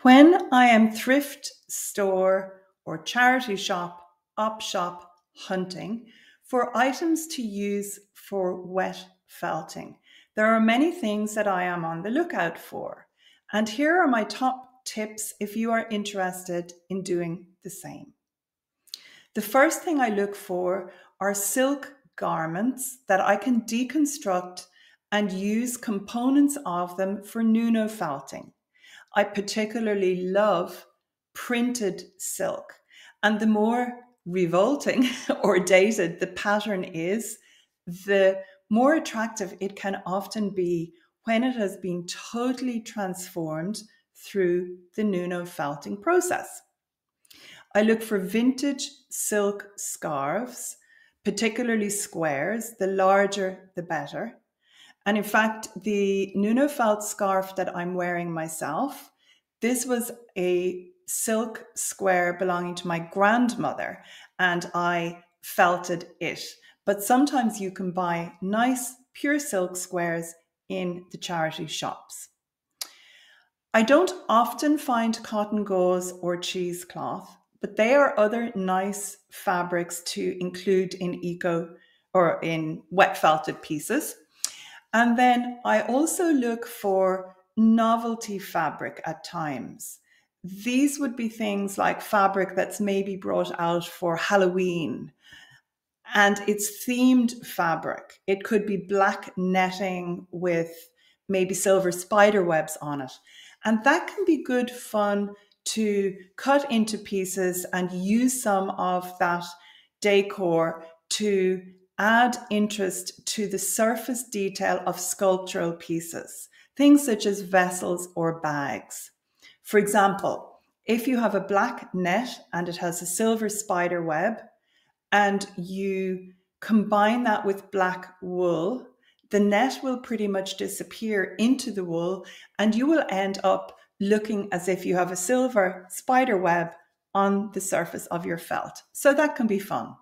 When I am thrift store or charity shop, op shop hunting for items to use for wet felting, there are many things that I am on the lookout for. And here are my top tips if you are interested in doing the same. The first thing I look for are silk garments that I can deconstruct and use components of them for Nuno felting. I particularly love printed silk. And the more revolting or dated the pattern is, the more attractive it can often be when it has been totally transformed through the Nuno felting process. I look for vintage silk scarves, particularly squares. The larger, the better. And in fact, the Nuno felt scarf that I'm wearing myself, this was a silk square belonging to my grandmother, and I felted it. But sometimes you can buy nice pure silk squares in the charity shops. I don't often find cotton gauze or cheesecloth, but they are other nice fabrics to include in eco or in wet felted pieces. And then I also look for novelty fabric at times. These would be things like fabric that's maybe brought out for Halloween, and it's themed fabric. It could be black netting with maybe silver spider webs on it. And that can be good fun to cut into pieces and use some of that decor to add interest to the surface detail of sculptural pieces, things such as vessels or bags. For example, if you have a black net and it has a silver spider web, and you combine that with black wool, the net will pretty much disappear into the wool, and you will end up looking as if you have a silver spider web on the surface of your felt. So that can be fun.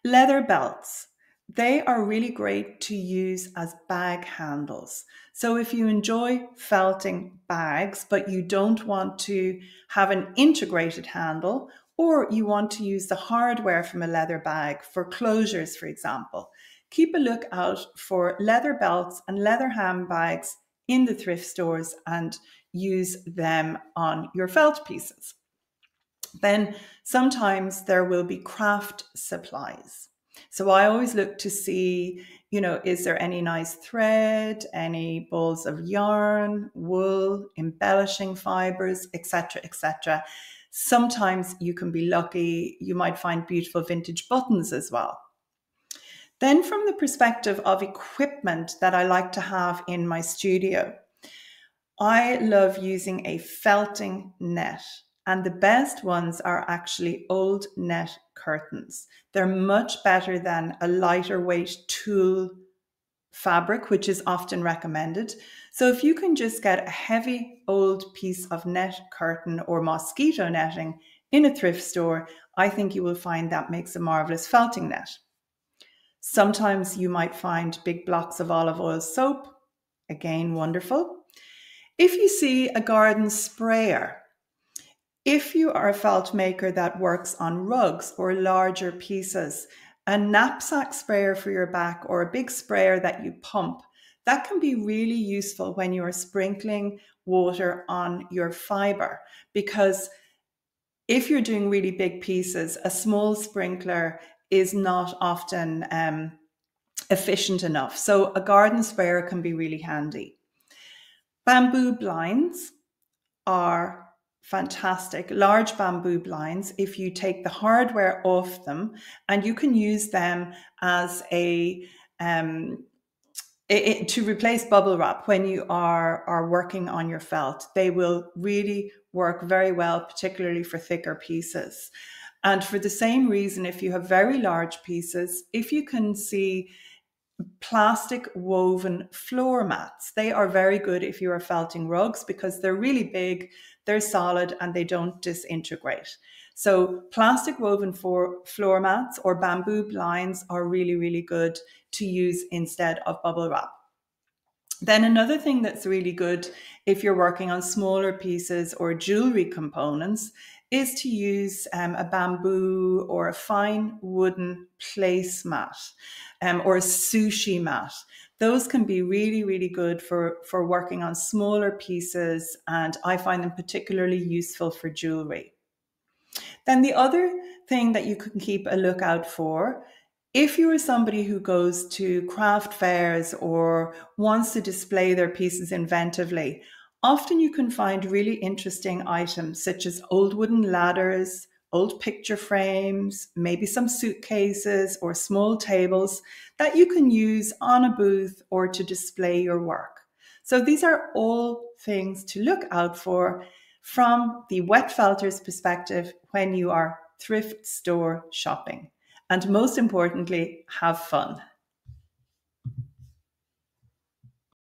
Leather belts. They are really great to use as bag handles. So if you enjoy felting bags, but you don't want to have an integrated handle, or you want to use the hardware from a leather bag for closures, for example, keep a lookout for leather belts and leather handbags in the thrift stores and use them on your felt pieces. Then sometimes there will be craft supplies. So I always look to see, is there any nice thread, any balls of yarn, wool, embellishing fibers, etc., etc. Sometimes you can be lucky, you might find beautiful vintage buttons as well. Then from the perspective of equipment that I like to have in my studio, I love using a felting net. And the best ones are actually old net curtains. They're much better than a lighter weight tulle fabric, which is often recommended. So if you can just get a heavy old piece of net curtain or mosquito netting in a thrift store, I think you will find that makes a marvelous felting net. Sometimes you might find big blocks of olive oil soap. Again, wonderful. If you see a garden sprayer, if you are a felt maker that works on rugs or larger pieces, a knapsack sprayer for your back or a big sprayer that you pump, that can be really useful when you are sprinkling water on your fiber, because if you're doing really big pieces, a small sprinkler is not often efficient enough. So a garden sprayer can be really handy. Bamboo blinds are fantastic. Large bamboo blinds, if you take the hardware off them, and you can use them as to replace bubble wrap when you are working on your felt. They will really work very well, particularly for thicker pieces. And for the same reason, if you have very large pieces, if you can see plastic woven floor mats. They are very good if you are felting rugs because they're really big, they're solid, and they don't disintegrate. So plastic woven floor mats or bamboo blinds are really, really good to use instead of bubble wrap. Then another thing that's really good if you're working on smaller pieces or jewelry components is to use a bamboo or a fine wooden placemat or a sushi mat. Those can be really, really good for working on smaller pieces, and I find them particularly useful for jewelry. Then the other thing that you can keep a lookout for, if you are somebody who goes to craft fairs or wants to display their pieces inventively, often you can find really interesting items such as old wooden ladders, old picture frames, maybe some suitcases or small tables that you can use on a booth or to display your work. So these are all things to look out for from the wet felter's perspective when you are thrift store shopping. And most importantly, have fun.